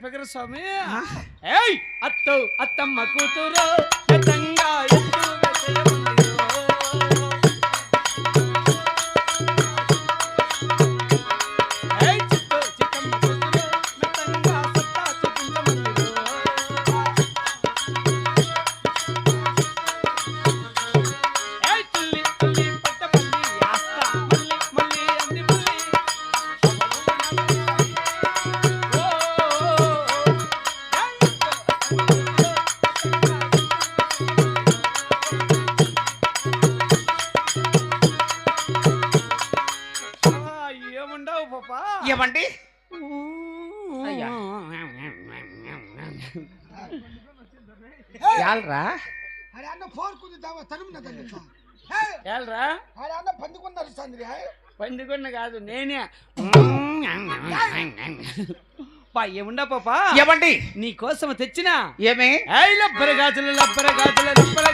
Figure స్వామి. ఏయ్ అత్తో అత్తమ్మ కూతురు ఎత్తంగా ఎత్తు వేసేయమందిరో. ఏయ్ చిత్తు చిత్తమ్మ కూతురు మెత్తంగా సత్తా చూపించమందిరో. ఏయ్ తుల్లి తుల్లి పట్టపల్లి ఆస్తా మల్లి మల్లి అంది మల్లి. ఏముండవు పాపా. ఏమండి అయ్యా యాల్రా అరే అన్న ఫోన్ కుది దావ తరుమున దండి ఏల్రా అరే అన్న పందుకున్నారు సంద్రి పండుగన్న కాదు నేనే. ఏముండా పాపా. ఏమండి నీ కోసం తెచ్చినా ఏమే లబ్బర గాజులు లబ్బర గాజులు లబ్బర